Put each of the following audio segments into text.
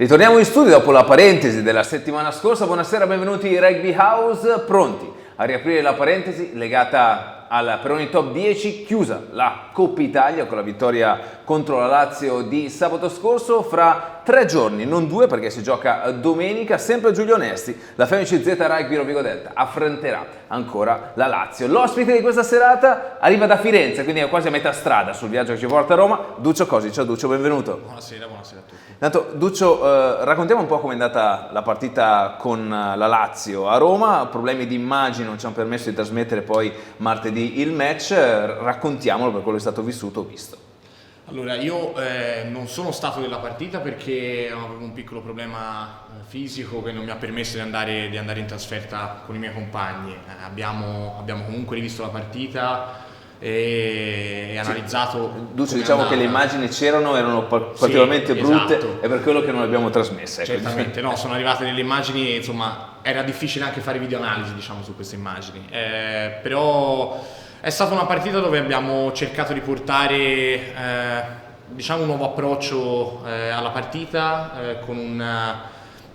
Ritorniamo in studio dopo la parentesi della settimana scorsa. Buonasera, benvenuti in Rugby House, pronti a riaprire la parentesi legata per ogni top 10, chiusa la Coppa Italia con la vittoria contro la Lazio di sabato scorso. Fra 3 giorni, non 2 perché si gioca domenica, sempre a Giulio Onesti, la Femmici Z Rugby Rovigo Delta affronterà ancora la Lazio. L'ospite di questa serata arriva da Firenze, quindi è quasi a metà strada sul viaggio che ci porta a Roma, Duccio Cosi. Ciao Duccio, benvenuto. Buonasera a tutti. Intanto Duccio, raccontiamo un po' com'è andata la partita con la Lazio a Roma. Problemi di immagine non ci hanno permesso di trasmettere poi martedì il match, raccontiamolo per quello che è stato vissuto o visto. Allora, io non sono stato nella partita perché avevo un piccolo problema fisico che non mi ha permesso di andare in trasferta con i miei compagni. Abbiamo comunque rivisto la partita e analizzato. Duccio, diciamo che le immagini c'erano, erano particolarmente brutte, esatto. È per quello che non le abbiamo trasmesse. Certamente, no, sono arrivate delle immagini, insomma, era difficile anche fare videoanalisi, diciamo, su queste immagini. Però è stata una partita dove abbiamo cercato di portare, diciamo, un nuovo approccio alla partita,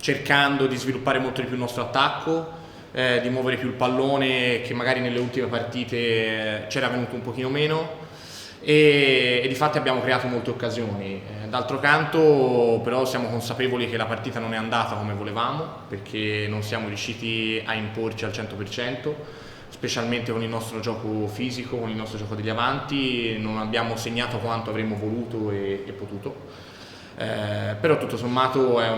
cercando di sviluppare molto di più il nostro attacco, di muovere più il pallone, che magari nelle ultime partite c'era venuto un pochino meno, e di fatti abbiamo creato molte occasioni. D'altro canto però siamo consapevoli che la partita non è andata come volevamo, perché non siamo riusciti a imporci al 100%, specialmente con il nostro gioco fisico, con il nostro gioco degli avanti. Non abbiamo segnato quanto avremmo voluto e potuto. Però tutto sommato era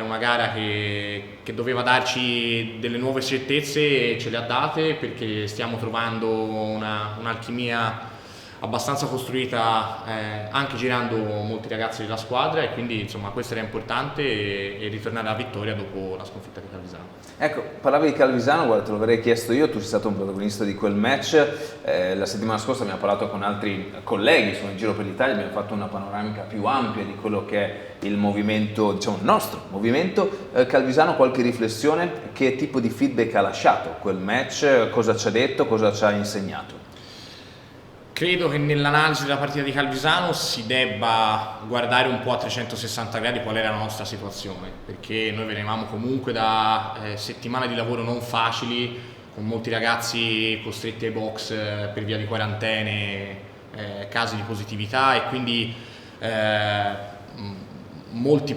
una gara che doveva darci delle nuove certezze, e ce le ha date, perché stiamo trovando un'alchimia abbastanza costruita, anche girando molti ragazzi della squadra, e quindi insomma questo era importante, e ritornare alla vittoria dopo la sconfitta di Calvisano. Ecco, parlavi di Calvisano, guarda, te lo avrei chiesto io, tu sei stato un protagonista di quel match. La settimana scorsa abbiamo parlato con altri colleghi in giro per l'Italia, abbiamo fatto una panoramica più ampia di quello che è il movimento, diciamo il nostro movimento. Calvisano, qualche riflessione? Che tipo di feedback ha lasciato quel match? Cosa ci ha detto? Cosa ci ha insegnato? Credo che nell'analisi della partita di Calvisano si debba guardare un po' a 360 gradi qual era la nostra situazione, perché noi venivamo comunque da settimane di lavoro non facili, con molti ragazzi costretti ai box per via di quarantene, casi di positività, e quindi molti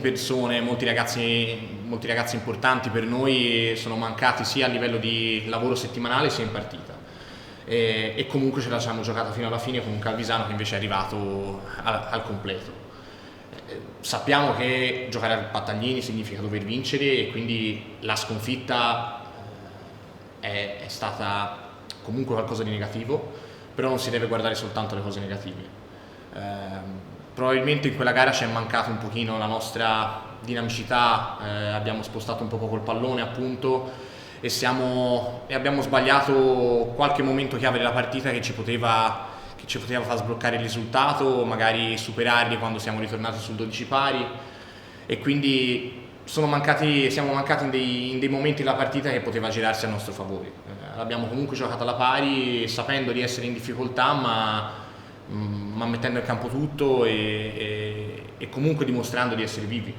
ragazzi importanti per noi sono mancati sia a livello di lavoro settimanale sia in partita. E comunque ce la siamo giocata fino alla fine con un Calvisano che invece è arrivato al completo. Sappiamo che giocare a Battaglini significa dover vincere, e quindi la sconfitta è stata comunque qualcosa di negativo, però non si deve guardare soltanto le cose negative. Probabilmente in quella gara ci è mancato un pochino la nostra dinamicità, abbiamo spostato un po' poco il pallone, appunto, e abbiamo sbagliato qualche momento chiave della partita che ci poteva far sbloccare il risultato, magari superarli quando siamo ritornati sul 12 pari, e quindi siamo mancati in dei momenti della partita che poteva girarsi a nostro favore. Abbiamo comunque giocato alla pari, sapendo di essere in difficoltà, ma mettendo in campo tutto e comunque dimostrando di essere vivi.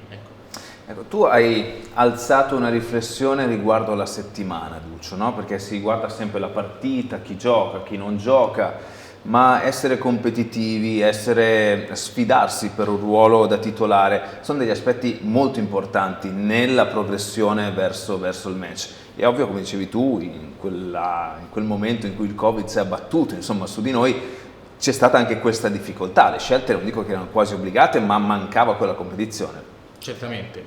Ecco, tu hai alzato una riflessione riguardo alla settimana, Duccio, no? Perché si guarda sempre la partita, chi gioca, chi non gioca, ma essere competitivi, sfidarsi per un ruolo da titolare, sono degli aspetti molto importanti nella progressione verso il match. È ovvio, come dicevi tu, in quel momento in cui il Covid si è abbattuto, insomma, su di noi, c'è stata anche questa difficoltà. Le scelte non dico che erano quasi obbligate, ma mancava quella competizione. Certamente,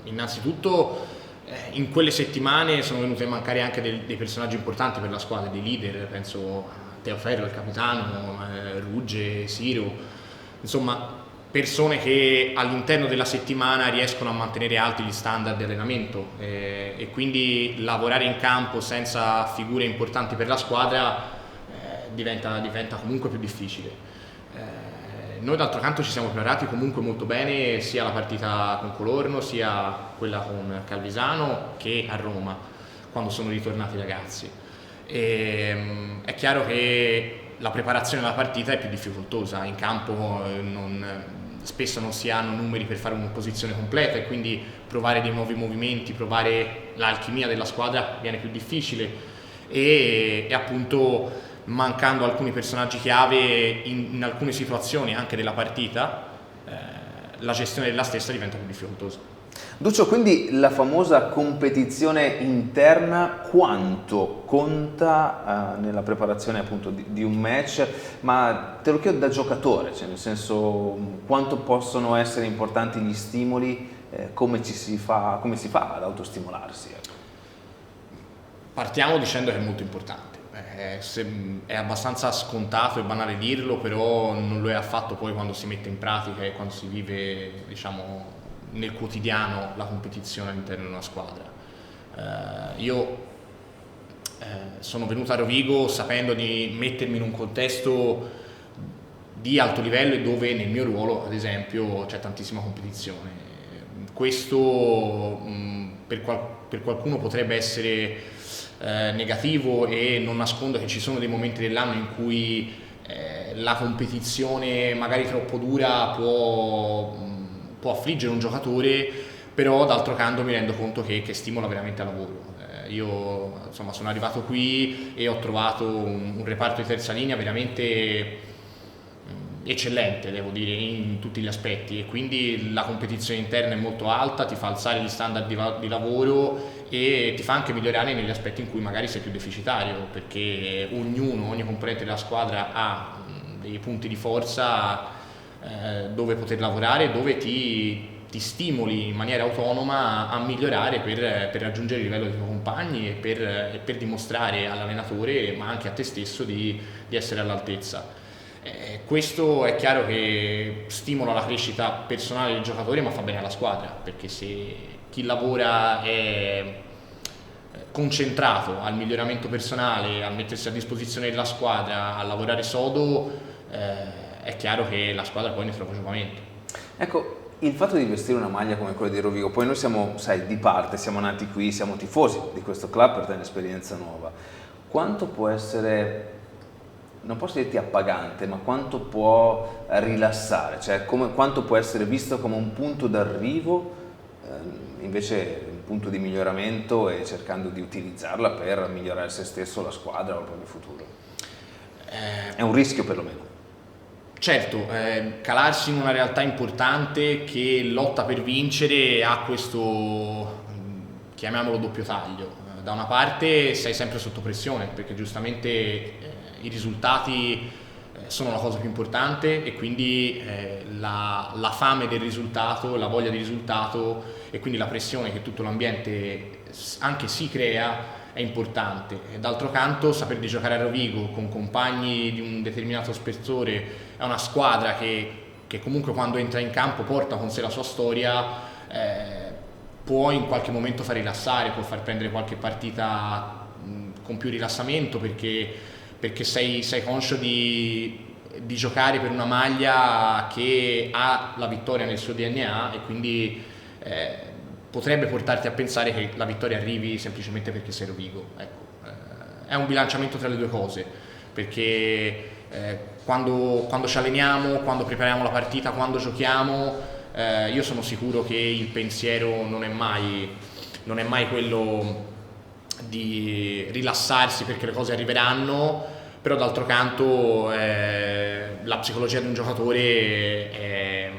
innanzitutto in quelle settimane sono venuti a mancare anche dei personaggi importanti per la squadra, dei leader, penso a Teo Ferro, il capitano, Rugge, Siro, insomma persone che all'interno della settimana riescono a mantenere alti gli standard di allenamento, e quindi lavorare in campo senza figure importanti per la squadra diventa comunque più difficile. Noi d'altro canto ci siamo preparati comunque molto bene, sia la partita con Colorno sia quella con Calvisano che a Roma, quando sono ritornati i ragazzi. È chiaro che la preparazione della partita è più difficoltosa, in campo spesso non si hanno numeri per fare un'opposizione completa e quindi provare dei nuovi movimenti, provare l'alchimia della squadra viene più difficile e appunto mancando alcuni personaggi chiave in alcune situazioni anche della partita, la gestione della stessa diventa più difficoltosa. Duccio, quindi la famosa competizione interna quanto conta nella preparazione appunto di un match, ma te lo chiedo da giocatore, cioè nel senso quanto possono essere importanti gli stimoli, come si fa ad autostimolarsi? Ecco. Partiamo dicendo che è molto importante. È abbastanza scontato e banale dirlo, però non lo è affatto poi quando si mette in pratica e quando si vive, diciamo, nel quotidiano la competizione all'interno di una squadra. Io sono venuto a Rovigo sapendo di mettermi in un contesto di alto livello e dove nel mio ruolo, ad esempio, c'è tantissima competizione. Questo per qualcuno potrebbe essere negativo e non nascondo che ci sono dei momenti dell'anno in cui la competizione magari troppo dura può affliggere un giocatore, però d'altro canto mi rendo conto che stimola veramente al lavoro. Io insomma sono arrivato qui e ho trovato un reparto di terza linea veramente eccellente, devo dire, in tutti gli aspetti, e quindi la competizione interna è molto alta, ti fa alzare gli standard di lavoro e ti fa anche migliorare negli aspetti in cui magari sei più deficitario, perché ogni componente della squadra ha dei punti di forza dove poter lavorare, dove ti stimoli in maniera autonoma a migliorare per raggiungere il livello dei tuoi compagni e per dimostrare all'allenatore ma anche a te stesso di essere all'altezza. Questo è chiaro che stimola la crescita personale del giocatore ma fa bene alla squadra, perché se chi lavora è concentrato al miglioramento personale, a mettersi a disposizione della squadra, a lavorare sodo, è chiaro che la squadra poi ne trova giovamento. Ecco, il fatto di vestire una maglia come quella di Rovigo, poi noi siamo, sai, di parte, siamo nati qui, siamo tifosi di questo club, per te è un'esperienza nuova. Quanto può essere, non posso dirti appagante, ma quanto può rilassare, cioè quanto può essere visto come un punto d'arrivo, invece un punto di miglioramento e cercando di utilizzarla per migliorare se stesso, la squadra o il proprio futuro? È un rischio perlomeno. Certo, calarsi in una realtà importante che lotta per vincere ha questo, chiamiamolo, doppio taglio. Da una parte sei sempre sotto pressione perché giustamente i risultati sono la cosa più importante e quindi la fame del risultato, la voglia di risultato e quindi la pressione che tutto l'ambiente anche si crea è importante. D'altro canto saper di giocare a Rovigo con compagni di un determinato spessore, è una squadra che comunque quando entra in campo porta con sé la sua storia, può in qualche momento far rilassare, può far prendere qualche partita con più rilassamento perché sei conscio di giocare per una maglia che ha la vittoria nel suo DNA e quindi potrebbe portarti a pensare che la vittoria arrivi semplicemente perché sei Rovigo. Ecco, è un bilanciamento tra le due cose, perché quando ci alleniamo, quando prepariamo la partita, quando giochiamo, io sono sicuro che il pensiero non è mai quello di rilassarsi perché le cose arriveranno, però d'altro canto la psicologia di un giocatore è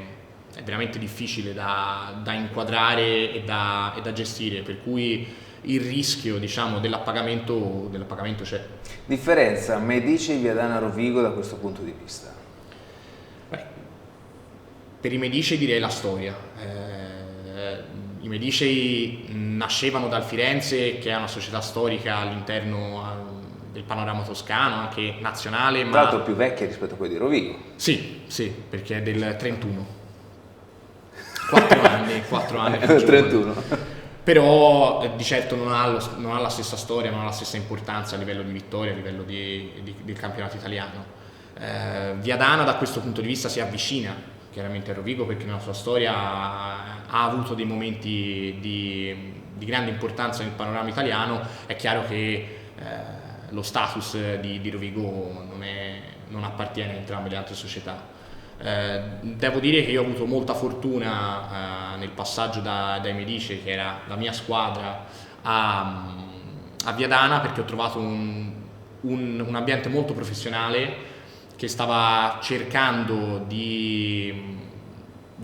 veramente difficile da inquadrare e da gestire, per cui il rischio, diciamo, dell'appagamento c'è. Differenza Medici Viadana Rovigo da questo punto di vista? Beh, per i Medici direi la storia. I Medici nascevano dal Firenze, che è una società storica all'interno del panorama toscano, anche nazionale. Tra l'altro più vecchia rispetto a quella di Rovigo. Sì, perché è del 31. 4 anni. 31. Però di certo non ha la stessa storia, non ha la stessa importanza a livello di vittoria, a livello del campionato italiano. Viadana da questo punto di vista si avvicina chiaramente a Rovigo perché nella sua storia ha avuto dei momenti di grande importanza nel panorama italiano. È chiaro che lo status di Rovigo non appartiene a entrambe le altre società. Devo dire che io ho avuto molta fortuna nel passaggio dai Medici, che era la mia squadra, a Viadana, perché ho trovato un ambiente molto professionale che stava cercando di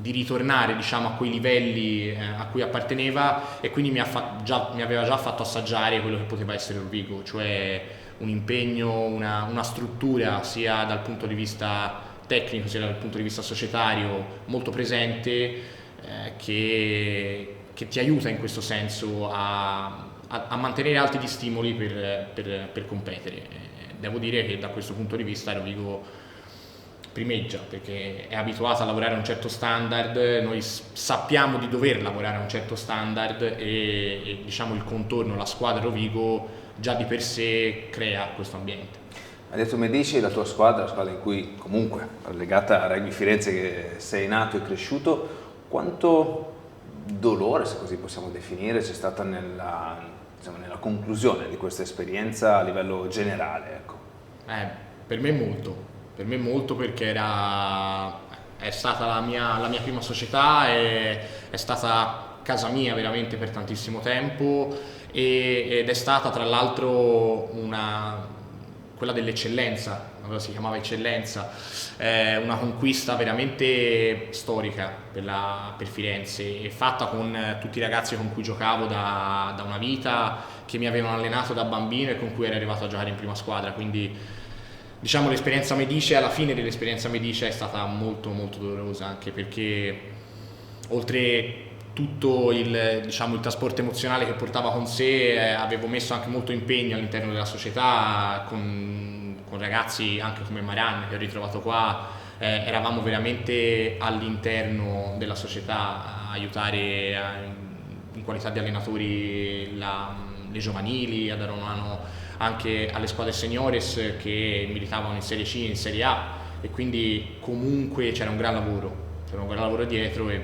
ritornare, diciamo, a quei livelli a cui apparteneva, e quindi mi aveva già fatto assaggiare quello che poteva essere Rovigo, cioè un impegno, una struttura sia dal punto di vista tecnico sia dal punto di vista societario molto presente, che ti aiuta in questo senso a mantenere alti gli stimoli per competere. Devo dire che da questo punto di vista Rovigo primeggia, perché è abituata a lavorare a un certo standard, noi sappiamo di dover lavorare a un certo standard, e diciamo il contorno, la squadra Rovigo già di per sé crea questo ambiente. Hai detto Medici, la tua squadra, la squadra in cui comunque legata a Rugby Firenze che sei nato e cresciuto, quanto dolore, se così possiamo definire, c'è stata nella conclusione di questa esperienza a livello generale? Ecco. Per me molto, perché è stata la mia prima società, è stata casa mia veramente per tantissimo tempo, ed è stata tra l'altro quella dell'eccellenza, allora si chiamava eccellenza, una conquista veramente storica per Firenze, e fatta con tutti i ragazzi con cui giocavo da una vita, che mi avevano allenato da bambino e con cui ero arrivato a giocare in prima squadra. Quindi diciamo l'esperienza Medici, alla fine dell'esperienza Medici, è stata molto molto dolorosa, anche perché oltre tutto il trasporto emozionale che portava con sé, avevo messo anche molto impegno all'interno della società con ragazzi anche come Maran, che ho ritrovato qua. Eravamo veramente all'interno della società a aiutare in qualità di allenatori le giovanili, a dare una mano anche alle squadre seniores che militavano in Serie C e in Serie A, e quindi comunque c'era un gran lavoro dietro, e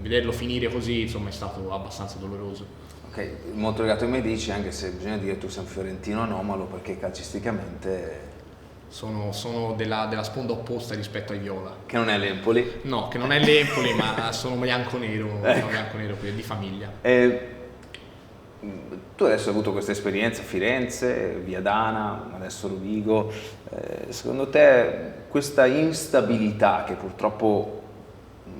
vederlo finire così, insomma, è stato abbastanza doloroso. Ok, molto legato ai Medici, anche se bisogna dire che tu sei un fiorentino anomalo, perché calcisticamente sono della sponda opposta rispetto ai Viola. Che non è l'Empoli? No, che non è l'Empoli, ma sono bianco-nero, qui, di famiglia. Tu adesso hai avuto questa esperienza a Firenze, Viadana, adesso Rovigo. Secondo te questa instabilità che purtroppo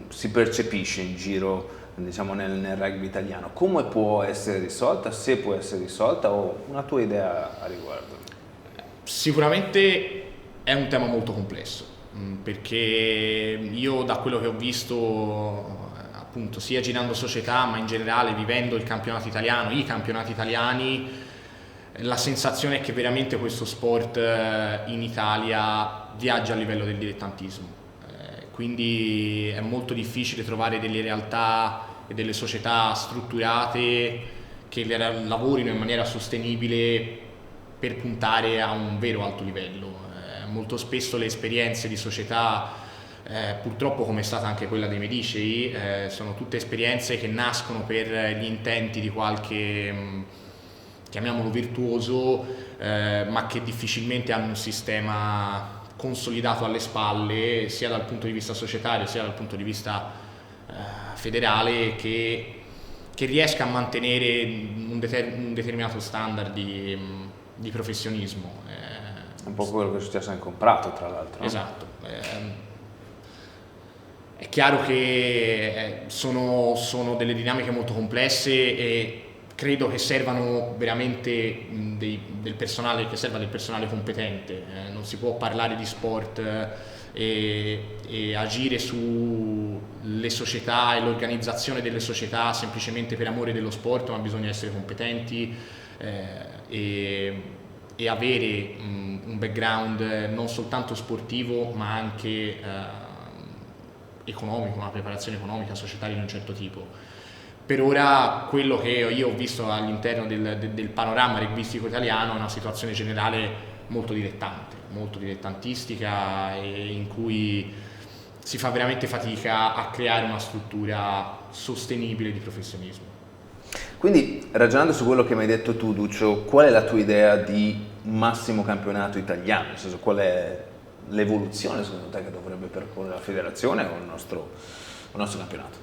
si percepisce in giro, diciamo, nel rugby italiano, come può essere risolta, se può essere risolta, o una tua idea a riguardo? Sicuramente è un tema molto complesso, perché io, da quello che ho visto appunto sia girando società, ma in generale vivendo i campionati italiani, la sensazione è che veramente questo sport in Italia viaggia a livello del dilettantismo. Quindi è molto difficile trovare delle realtà e delle società strutturate che lavorino in maniera sostenibile per puntare a un vero alto livello. Molto spesso le esperienze di società, purtroppo come è stata anche quella dei Medici, sono tutte esperienze che nascono per gli intenti di qualche, chiamiamolo virtuoso, ma che difficilmente hanno un sistema consolidato alle spalle, sia dal punto di vista societario sia dal punto di vista federale, che riesca a mantenere un determinato standard di professionismo. Un po' quello che è successo in Comprato, tra l'altro. No? Esatto. È chiaro che sono delle dinamiche molto complesse, e credo che servano veramente del personale competente. Non si può parlare di sport e agire sulle società e l'organizzazione delle società semplicemente per amore dello sport, ma bisogna essere competenti e avere un background non soltanto sportivo, ma anche economico, una preparazione economica, societaria di un certo tipo. Per ora quello che io ho visto all'interno del panorama rugbyistico italiano è una situazione generale molto dilettante, molto dilettantistica, e in cui si fa veramente fatica a creare una struttura sostenibile di professionismo. Quindi, ragionando su quello che mi hai detto tu, Duccio, qual è la tua idea di massimo campionato italiano? Nel senso, qual è l'evoluzione secondo te che dovrebbe percorrere la federazione o il nostro campionato?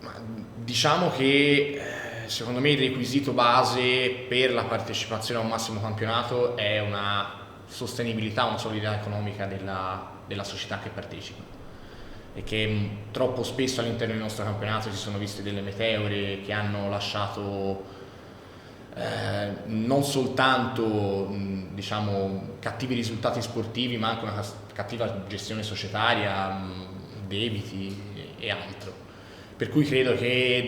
Ma diciamo che secondo me il requisito base per la partecipazione a un massimo campionato è una sostenibilità, una solidità economica della società che partecipa, e che troppo spesso all'interno del nostro campionato si sono viste delle meteore che hanno lasciato non soltanto diciamo cattivi risultati sportivi, ma anche una cattiva gestione societaria, debiti e altro. Per cui credo che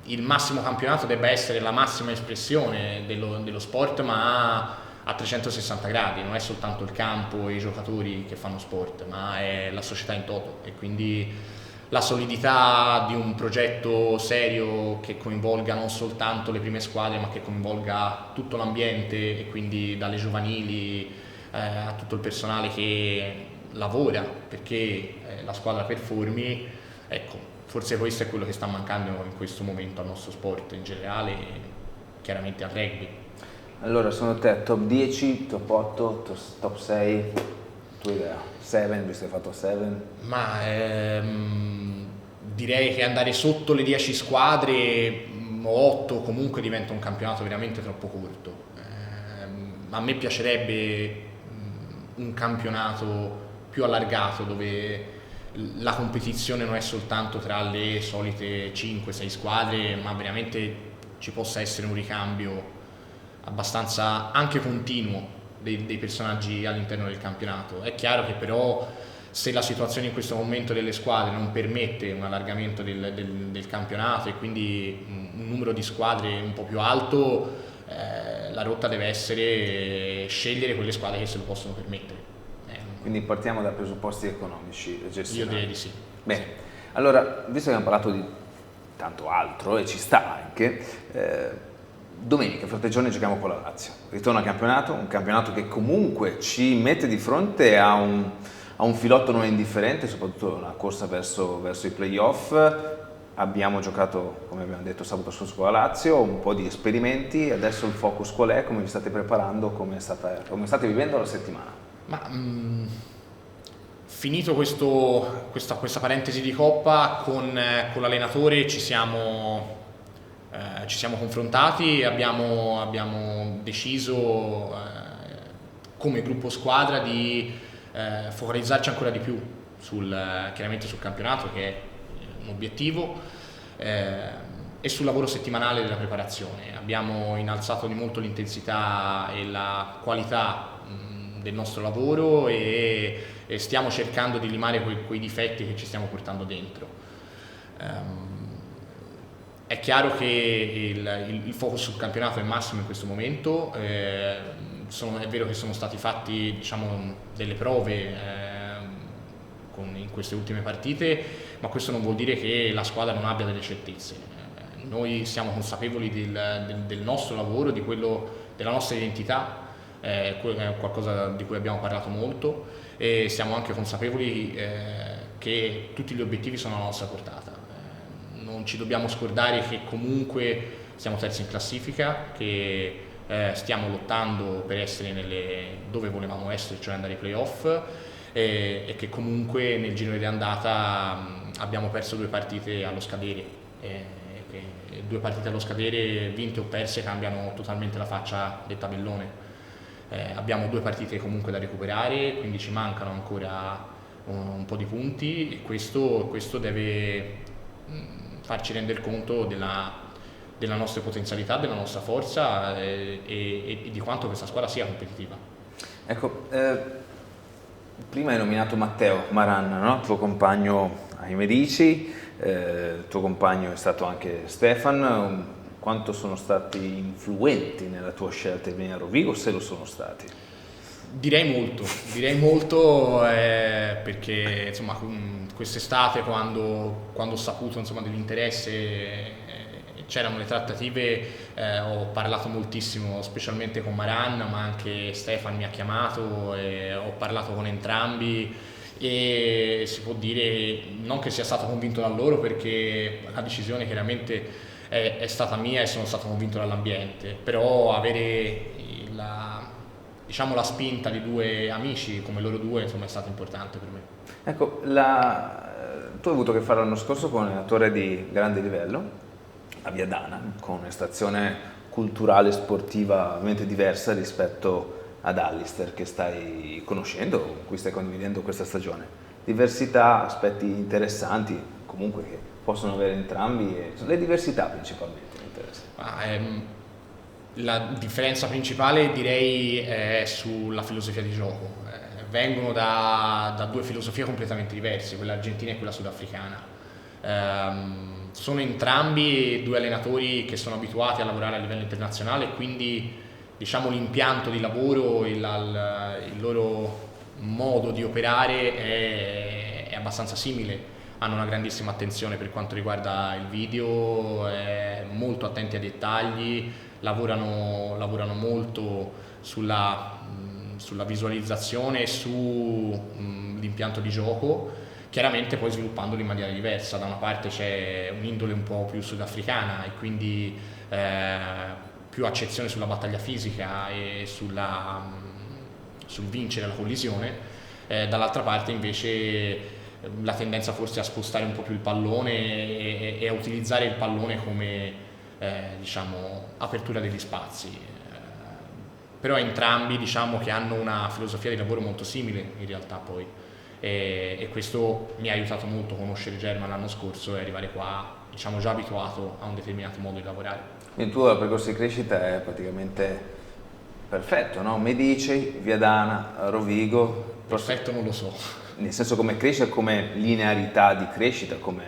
il massimo campionato debba essere la massima espressione dello sport, ma a 360 gradi, non è soltanto il campo e i giocatori che fanno sport, ma è la società in toto, e quindi la solidità di un progetto serio che coinvolga non soltanto le prime squadre, ma che coinvolga tutto l'ambiente, e quindi dalle giovanili a tutto il personale che lavora perché la squadra performi. Ecco, forse questo è quello che sta mancando in questo momento al nostro sport in generale, e chiaramente al rugby. Allora, secondo te top 10, top 8, top 6, tua idea? 7, visto che hai fatto 7? Ma direi che andare sotto le 10 squadre o 8 comunque diventa un campionato veramente troppo corto. A me piacerebbe un campionato più allargato, dove la competizione non è soltanto tra le solite 5-6 squadre, ma veramente ci possa essere un ricambio abbastanza anche continuo dei personaggi all'interno del campionato. È chiaro che però, se la situazione in questo momento delle squadre non permette un allargamento del campionato e quindi un numero di squadre un po' più alto, la rotta deve essere scegliere quelle squadre che se lo possono permettere. Quindi partiamo da presupposti economici e gestionali. Io direi di sì. Bene, allora, visto che abbiamo parlato di tanto altro, e ci sta anche, domenica, fra 3 giorni, giochiamo con la Lazio. Ritorno al campionato, un campionato che comunque ci mette di fronte a un filotto non indifferente, soprattutto una corsa verso i playoff. Abbiamo giocato, come abbiamo detto, sabato scorso con la Lazio, un po' di esperimenti. Adesso il focus qual è? Come vi state preparando? Come state vivendo la settimana? Ma finito questa parentesi di Coppa, con l'allenatore ci siamo confrontati, abbiamo deciso come gruppo squadra di focalizzarci ancora di più chiaramente sul campionato, che è un obiettivo, e sul lavoro settimanale della preparazione. Abbiamo innalzato di molto l'intensità e la qualità del nostro lavoro, e stiamo cercando di limare quei difetti che ci stiamo portando dentro. È chiaro che il focus sul campionato è massimo in questo momento. È vero che sono stati fatti, diciamo, delle prove in queste ultime partite, ma questo non vuol dire che la squadra non abbia delle certezze. Noi siamo consapevoli del nostro lavoro, della nostra identità. È qualcosa di cui abbiamo parlato molto, e siamo anche consapevoli che tutti gli obiettivi sono alla nostra portata. Non ci dobbiamo scordare che comunque siamo terzi in classifica, che stiamo lottando per essere dove volevamo essere, cioè andare ai playoff, e che comunque nel girone di andata abbiamo perso 2 partite allo scadere. 2 partite allo scadere, vinte o perse, cambiano totalmente la faccia del tabellone. Abbiamo 2 partite comunque da recuperare, quindi ci mancano ancora un po' di punti, e questo deve farci rendere conto della nostra potenzialità, della nostra forza, e di quanto questa squadra sia competitiva. Ecco, prima hai nominato Matteo Maran, no? Tuo compagno ai Medici, tuo compagno è stato anche Stefan. Quanto sono stati influenti nella tua scelta di venire a Rovigo, se lo sono stati? Direi molto, perché insomma quest'estate, quando ho saputo, insomma, dell'interesse, c'erano le trattative, ho parlato moltissimo, specialmente con Maran, ma anche Stefan mi ha chiamato, ho parlato con entrambi, e si può dire non che sia stato convinto da loro, perché la decisione chiaramente è stata mia e sono stato convinto dall'ambiente, però avere diciamo la spinta di due amici come loro due, insomma, è stata importante per me. Ecco, tu hai avuto a che fare l'anno scorso con un allenatore di grande livello, a Viadana, con un'estazione culturale e sportiva ovviamente diversa rispetto ad Alistair che stai conoscendo, con cui stai condividendo questa stagione. Diversità, aspetti interessanti comunque che possono avere entrambi, e le diversità principalmente mi interessano. La differenza principale direi è sulla filosofia di gioco. Vengono da due filosofie completamente diverse, quella argentina e quella sudafricana. Sono entrambi due allenatori che sono abituati a lavorare a livello internazionale e quindi diciamo l'impianto di lavoro, il loro modo di operare è abbastanza simile. Hanno una grandissima attenzione per quanto riguarda il video, molto attenti ai dettagli, lavorano molto sulla visualizzazione e sull'impianto di gioco, chiaramente poi sviluppandolo in maniera diversa. Da una parte c'è un'indole un po' più sudafricana e quindi più accezione sulla battaglia fisica e sul vincere la collisione, dall'altra parte invece la tendenza forse a spostare un po' più il pallone e a utilizzare il pallone come diciamo apertura degli spazi. Però entrambi diciamo che hanno una filosofia di lavoro molto simile in realtà poi, e questo mi ha aiutato molto a conoscere German l'anno scorso e arrivare qua diciamo già abituato a un determinato modo di lavorare. Il tuo percorso di crescita è praticamente perfetto, no? Medici, Viadana, Rovigo. Perfetto non lo so. Nel senso come crescita, come linearità di crescita, come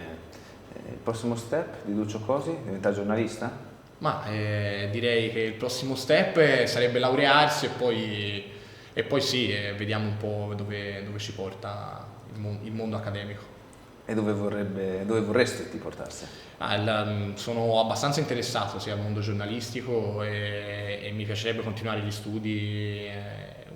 il prossimo step di Duccio Cosi, diventare giornalista? Ma direi che il prossimo step sarebbe laurearsi e poi sì, vediamo un po' dove ci porta il mondo accademico. E dove vorresti ti portarsi? Sono abbastanza interessato sia al mondo giornalistico e mi piacerebbe continuare gli studi,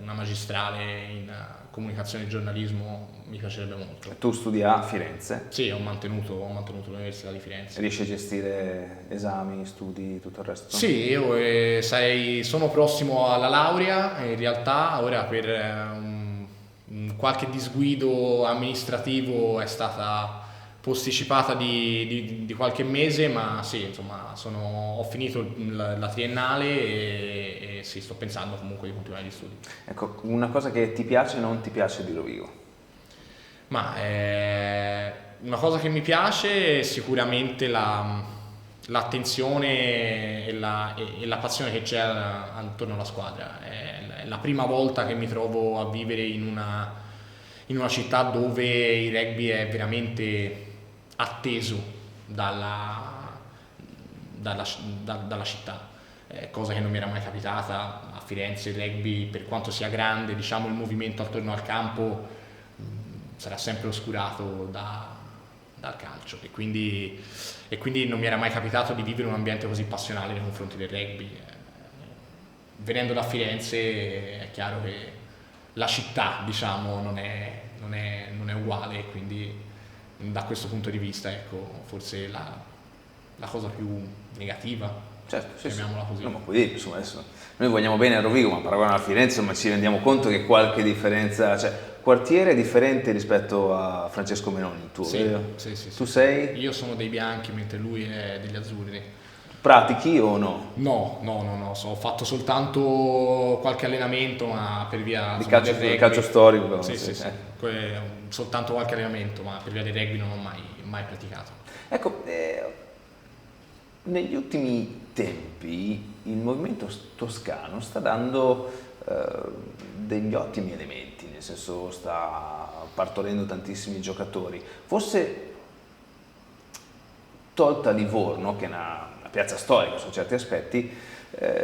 una magistrale in comunicazione e giornalismo mi piacerebbe molto. Tu studi a Firenze? Sì, ho mantenuto l'Università di Firenze. Riesci a gestire esami, studi, tutto il resto? Sì, io sono prossimo alla laurea, in realtà ora per qualche disguido amministrativo è stata posticipata di qualche mese, ma sì, insomma, ho finito la triennale e sì, sto pensando comunque di continuare gli studi. Ecco, una cosa che ti piace e non ti piace di Rovigo? Ma una cosa che mi piace è sicuramente l'attenzione e la passione che c'è attorno alla squadra. È la prima volta che mi trovo a vivere in una città dove il rugby è veramente atteso dalla città, cosa che non mi era mai capitata. A Firenze il rugby, per quanto sia grande, diciamo, il movimento attorno al campo sarà sempre oscurato dal calcio e quindi non mi era mai capitato di vivere un ambiente così passionale nei confronti del rugby. Venendo da Firenze è chiaro che la città, diciamo, non è uguale, quindi da questo punto di vista, ecco, forse la cosa più negativa, certo, sì, chiamiamola così. No, ma puoi dire, insomma, adesso noi vogliamo bene a Rovigo, ma paragonando a Firenze, ma ci rendiamo conto che qualche differenza, cioè quartiere differente rispetto a Francesco Menoni, il tuo, sì, vero? Sì. Tu sei? Io sono dei bianchi mentre lui è degli azzurri. Pratichi o no? No, ho fatto soltanto qualche allenamento, ma per via Di del rugby. calcio storico? Sì. Soltanto qualche allenamento, ma per via del rugby non ho mai praticato. Ecco, negli ultimi tempi il movimento toscano sta dando degli ottimi elementi, nel senso sta partorendo tantissimi giocatori. Forse tolta Livorno, che è una piazza storica su certi aspetti,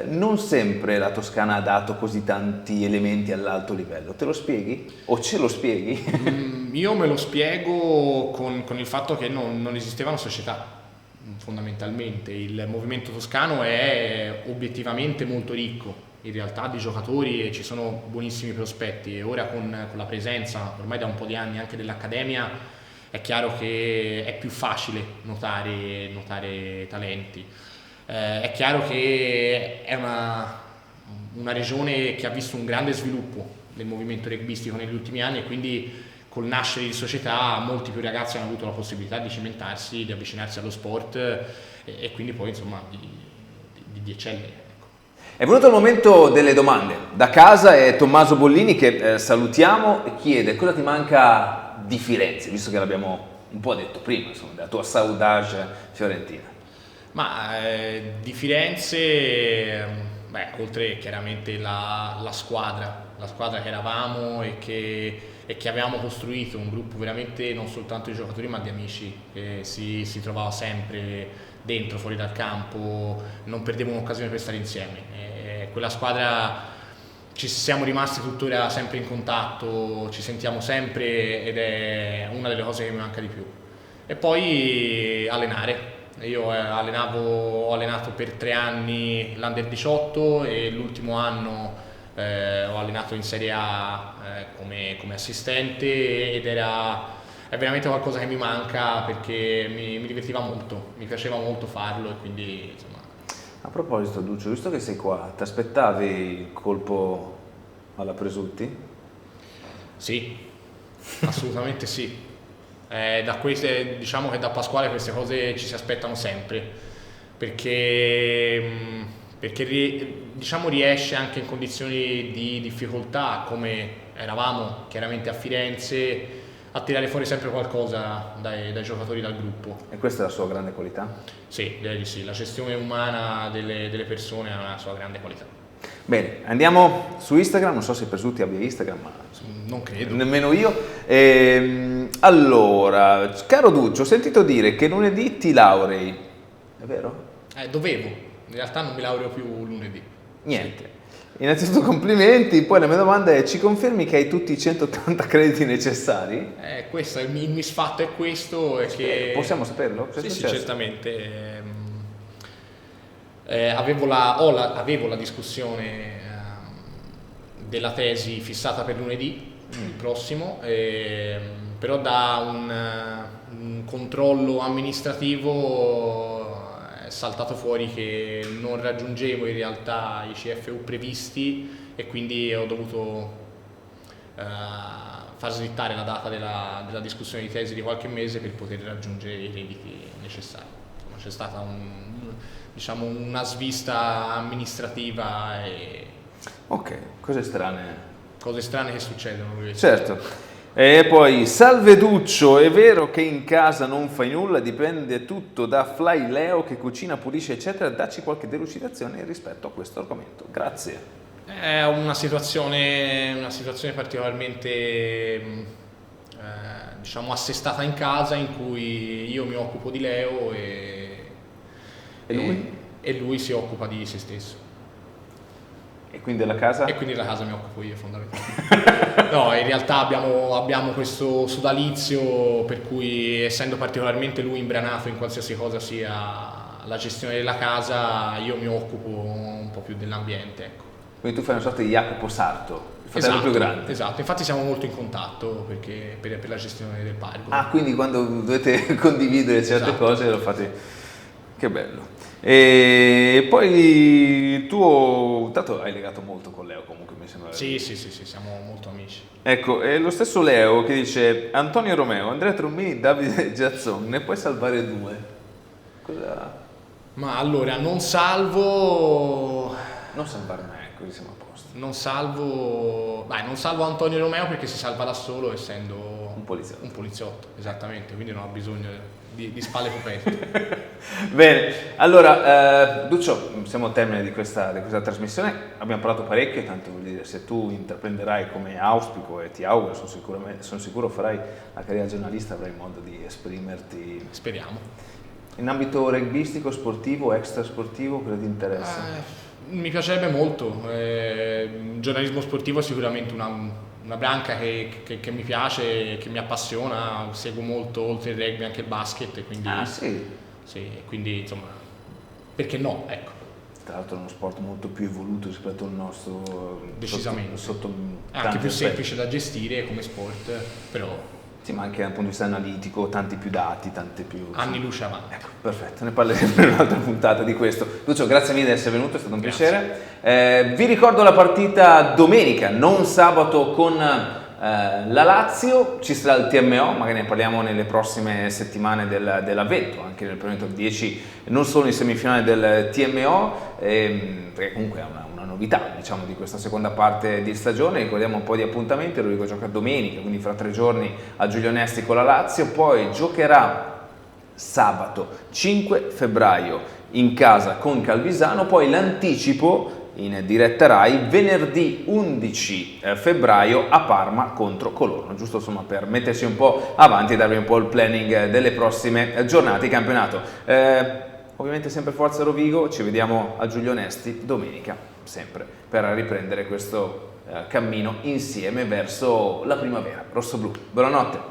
non sempre la Toscana ha dato così tanti elementi all'alto livello. Te lo spieghi? O ce lo spieghi? Io me lo spiego con il fatto che non esisteva una società, fondamentalmente. Il movimento toscano è obiettivamente molto ricco, in realtà, di giocatori, e ci sono buonissimi prospetti, e ora con la presenza ormai da un po' di anni anche dell'Accademia è chiaro che è più facile notare talenti. È chiaro che è una regione che ha visto un grande sviluppo del movimento rugbyistico negli ultimi anni, e quindi col nascere di società molti più ragazzi hanno avuto la possibilità di cimentarsi, di avvicinarsi allo sport e quindi poi insomma di eccellere. È venuto il momento delle domande. Da casa è Tommaso Bollini che salutiamo e chiede cosa ti manca di Firenze, visto che l'abbiamo un po' detto prima, insomma, della tua saudade fiorentina. Ma di Firenze, oltre chiaramente la squadra che eravamo e che avevamo costruito, un gruppo veramente non soltanto di giocatori ma di amici, che si trovava sempre dentro, fuori dal campo, non perdevo un'occasione per stare insieme. Quella squadra ci siamo rimasti tuttora sempre in contatto, ci sentiamo sempre ed è una delle cose che mi manca di più. E poi allenare. Io ho allenato per 3 anni l'Under 18 e l'ultimo anno ho allenato in Serie A come assistente ed è veramente qualcosa che mi manca perché mi divertiva molto, mi piaceva molto farlo e quindi insomma. A proposito, Duccio, visto che sei qua, ti aspettavi il colpo alla Presutti? Sì, assolutamente sì. Diciamo che da Pasquale queste cose ci si aspettano sempre, perché diciamo riesce anche in condizioni di difficoltà, come eravamo chiaramente a Firenze, a tirare fuori sempre qualcosa dai giocatori, dal gruppo. E questa è la sua grande qualità? Sì, direi di sì, la gestione umana delle persone è una sua grande qualità. Bene, andiamo su Instagram, non so se Presutti abbia Instagram, ma non credo. Nemmeno io. Allora, caro Duccio, ho sentito dire che lunedì ti laurei, è vero? Dovevo, in realtà non mi laureo più lunedì. Niente. Sì. Innanzitutto complimenti, poi la mia domanda è: ci confermi che hai tutti i 180 crediti necessari? Questo, il misfatto è questo. È che... Possiamo saperlo? Sì, certamente. Avevo la discussione della tesi fissata per lunedì il prossimo, però da un controllo amministrativo è saltato fuori che non raggiungevo in realtà i CFU previsti e quindi ho dovuto far slittare la data della discussione di tesi di qualche mese per poter raggiungere i crediti necessari. Insomma, c'è stata una svista amministrativa e... Ok, cose strane. Cose strane che succedono. Certo. E poi, salve Duccio, è vero che in casa non fai nulla, dipende tutto da Fly Leo che cucina, pulisce eccetera, dacci qualche delucidazione rispetto a questo argomento, grazie. È una situazione particolarmente diciamo assestata in casa, in cui io mi occupo di Leo e lui si occupa di se stesso. E quindi della casa? E quindi della casa mi occupo io fondamentalmente. No, in realtà abbiamo questo sodalizio per cui, essendo particolarmente lui imbranato in qualsiasi cosa sia la gestione della casa, io mi occupo un po' più dell'ambiente, ecco. Quindi tu fai una sorta di Jacopo Sarto, il fratello più grande. Esatto, infatti siamo molto in contatto perché per la gestione del parco. Ah, quindi quando dovete condividere certe cose lo fate. Che bello. E poi tu, tanto hai legato molto con Leo comunque, mi sembra. Sì, siamo molto amici. Ecco, è lo stesso Leo che dice: Antonio Romeo, Andrea Trummini, Davide Giazzon, ne puoi salvare 2? Cosa? Ma allora, non salvo me, così siamo a posto. Non salvo Antonio Romeo perché si salva da solo, essendo un poliziotto, esattamente, quindi non ha bisogno di spalle coperte. Bene, allora Duccio, siamo al termine di questa trasmissione, abbiamo parlato parecchio, tanto vuol dire, se tu intraprenderai come auspico e ti auguro, sono sicuro farai la carriera giornalista, avrai modo di esprimerti. Speriamo. In ambito rugbyistico, sportivo, extrasportivo, cosa ti interessa? Mi piacerebbe molto, il giornalismo sportivo è sicuramente una branca che mi piace, che mi appassiona, seguo molto oltre il rugby anche il basket, quindi, sì, quindi insomma, perché no, ecco. Tra l'altro è uno sport molto più evoluto rispetto al nostro, decisamente, sotto anche più semplice da gestire come sport, però Sì, ma anche dal punto di vista analitico, tanti più dati, tante più... Anni luce avanti. Ecco, perfetto, ne parleremo in un'altra puntata di questo. Lucio, grazie mille di essere venuto, è stato un piacere. Vi ricordo la partita domenica, non sabato, con la Lazio. Ci sarà il TMO, magari ne parliamo nelle prossime settimane dell'avvento, anche nel primo top 10, non solo in semifinale del TMO, perché comunque è una novità, diciamo, di questa seconda parte di stagione. Ricordiamo un po' di appuntamenti. Rodrigo gioca domenica, quindi fra 3 giorni a Giulio Nesti con la Lazio, poi giocherà sabato 5 febbraio in casa con Calvisano, poi l'anticipo in diretta Rai venerdì 11 febbraio a Parma contro Colorno, giusto insomma per mettersi un po' avanti e darvi un po' il planning delle prossime giornate di campionato. Ovviamente sempre Forza Rovigo, ci vediamo a Giulio Nesti domenica, sempre, per riprendere questo cammino insieme verso la primavera. Rosso-blu, buonanotte!